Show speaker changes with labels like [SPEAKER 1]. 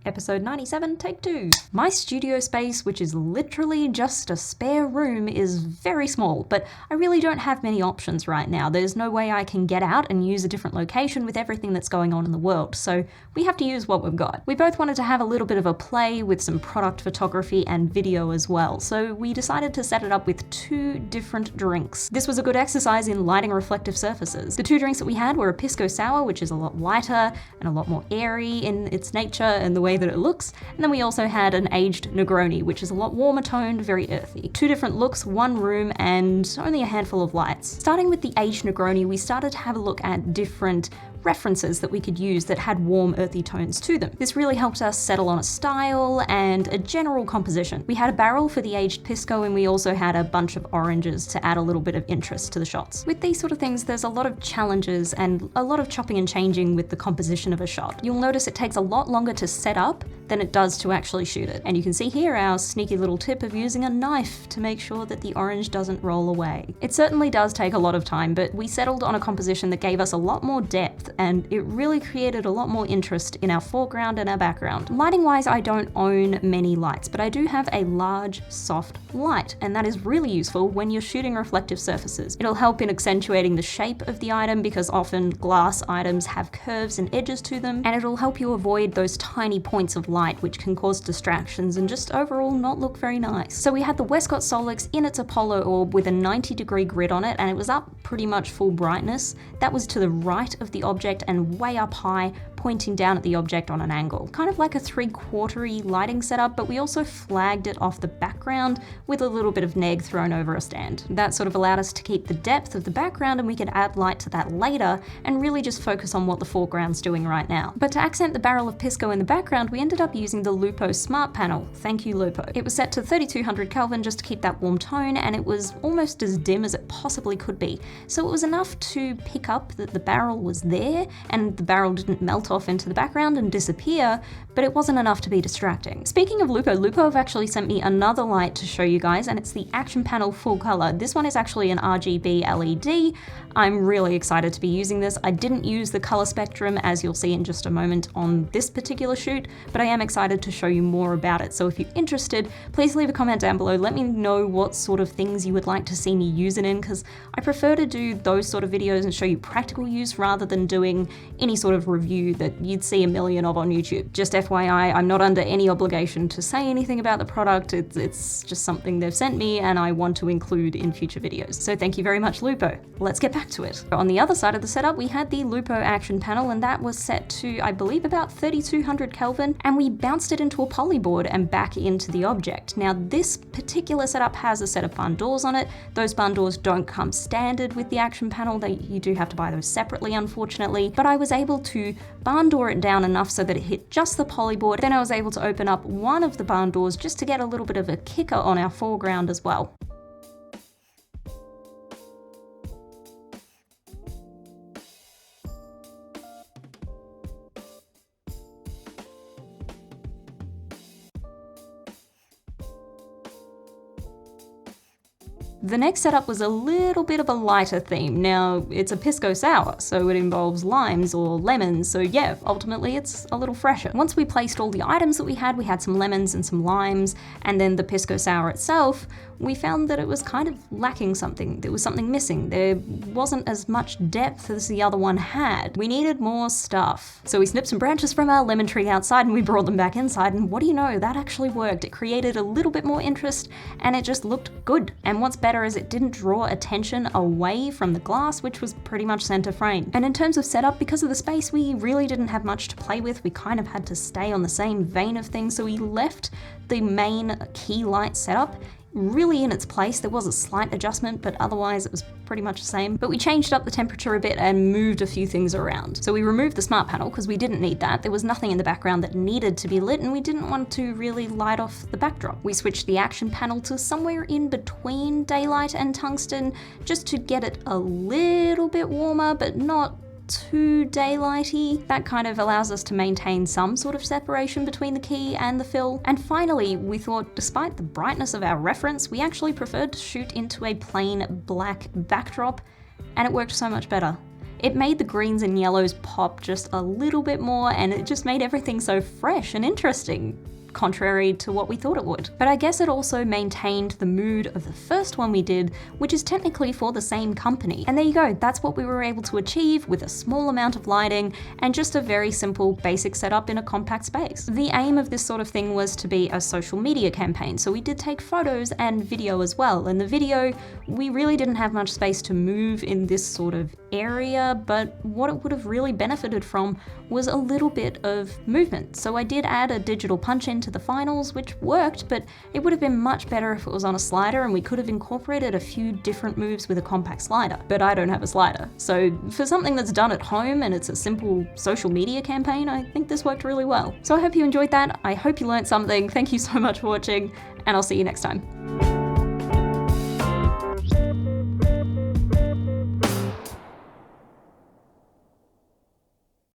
[SPEAKER 1] Episode 97, take 2. My studio space, which is literally just a spare room, is very small, but I really don't have many options right now. There's no way I can get out and use a different location with everything that's going on in the world, so we have to use what we've got. We both wanted to have a little bit of a play with some product photography and video as well, so we decided to set it up with 2 different drinks. This was a good exercise in lighting reflective surfaces. The 2 drinks that we had were a pisco sour, which is a lot lighter and a lot more airy in its nature and the way that it looks, and then we also had an aged Negroni, which is a lot warmer toned, very earthy. 2 different looks, 1 room, and only a handful of lights. Starting with the aged Negroni, we started to have a look at different references that we could use that had warm earthy tones to them. This really helped us settle on a style and a general composition. We had a barrel for the aged pisco, and we also had a bunch of oranges to add a little bit of interest to the shots. With these sort of things, there's a lot of challenges and a lot of chopping and changing with the composition of a shot. You'll notice it takes a lot longer to set up than it does to actually shoot it. And you can see here our sneaky little tip of using a knife to make sure that the orange doesn't roll away. It certainly does take a lot of time, but we settled on a composition that gave us a lot more depth, and it really created a lot more interest in our foreground and our background. Lighting wise, I don't own many lights, but I do have a large soft light, and that is really useful when you're shooting reflective surfaces. It'll help in accentuating the shape of the item, because often glass items have curves and edges to them, and it'll help you avoid those tiny points of light which can cause distractions and just overall not look very nice. So we had the Westcott Solix in its Apollo orb with a 90-degree grid on it, and it was up pretty much full brightness. That was to the right of the object and way up high, pointing down at the object on an angle. Kind of like a 3/4 lighting setup, but we also flagged it off the background with a little bit of neg thrown over a stand. That sort of allowed us to keep the depth of the background, and we could add light to that later and really just focus on what the foreground's doing right now. But to accent the barrel of pisco in the background, we ended up using the Lupo Smart Panel. Thank you, Lupo. It was set to 3200 Kelvin just to keep that warm tone, and it was almost as dim as it possibly could be. So it was enough to pick up that the barrel was there and the barrel didn't melt off into the background and disappear, but it wasn't enough to be distracting. Speaking of Lupo have actually sent me another light to show you guys, and it's the Actionpanel Full Color. This one is actually an RGB LED. I'm really excited to be using this. I didn't use the color spectrum, as you'll see in just a moment on this particular shoot, but I am excited to show you more about it. So if you're interested, please leave a comment down below. Let me know what sort of things you would like to see me use it in, because I prefer to do those sort of videos and show you practical use rather than doing any sort of review that you'd see a million of on YouTube. Just FYI, I'm not under any obligation to say anything about the product. It's just something they've sent me and I want to include in future videos. So thank you very much, Lupo. Let's get back to it. On the other side of the setup, we had the Lupo Actionpanel, and that was set to, I believe, about 3200 Kelvin, and we bounced it into a polyboard and back into the object. Now, this particular setup has a set of barn doors on it. Those barn doors don't come standard with the Actionpanel. You do have to buy those separately, unfortunately, but I was able to barn door it down enough so that it hit just the polyboard. Then I was able to open up one of the barn doors just to get a little bit of a kicker on our foreground as well. The next setup was a little bit of a lighter theme. Now, it's a pisco sour, so it involves limes or lemons, so yeah, ultimately it's a little fresher. Once we placed all the items that we had some lemons and some limes, and then the pisco sour itself, we found that it was kind of lacking something. There was something missing. There wasn't as much depth as the other one had. We needed more stuff. So we snipped some branches from our lemon tree outside and we brought them back inside, and what do you know, that actually worked. It created a little bit more interest and it just looked good. And what's better is it didn't draw attention away from the glass, which was pretty much center frame. And in terms of setup, because of the space, we really didn't have much to play with. We kind of had to stay on the same vein of things, so we left the main key light setup really in its place. There was a slight adjustment, but otherwise it was pretty much the same. But we changed up the temperature a bit and moved a few things around. So we removed the smart panel because we didn't need that. There was nothing in the background that needed to be lit, and we didn't want to really light off the backdrop. We switched the action panel to somewhere in between daylight and tungsten, just to get it a little bit warmer, but not too daylighty. That kind of allows us to maintain some sort of separation between the key and the fill. And finally, we thought, despite the brightness of our reference, we actually preferred to shoot into a plain black backdrop, and it worked so much better. It made the greens and yellows pop just a little bit more, and it just made everything so fresh and interesting, contrary to what we thought it would. But I guess it also maintained the mood of the first one we did, which is technically for the same company. And there you go, that's what we were able to achieve with a small amount of lighting and just a very simple basic setup in a compact space. The aim of this sort of thing was to be a social media campaign, so we did take photos and video as well. In the video, we really didn't have much space to move in this sort of area, but what it would have really benefited from was a little bit of movement. So I did add a digital punch into the finals, which worked, but it would have been much better if it was on a slider and we could have incorporated a few different moves with a compact slider. But I don't have a slider. So for something that's done at home and it's a simple social media campaign, I think this worked really well. So I hope you enjoyed that. I hope you learned something. Thank you so much for watching, and I'll see you next time.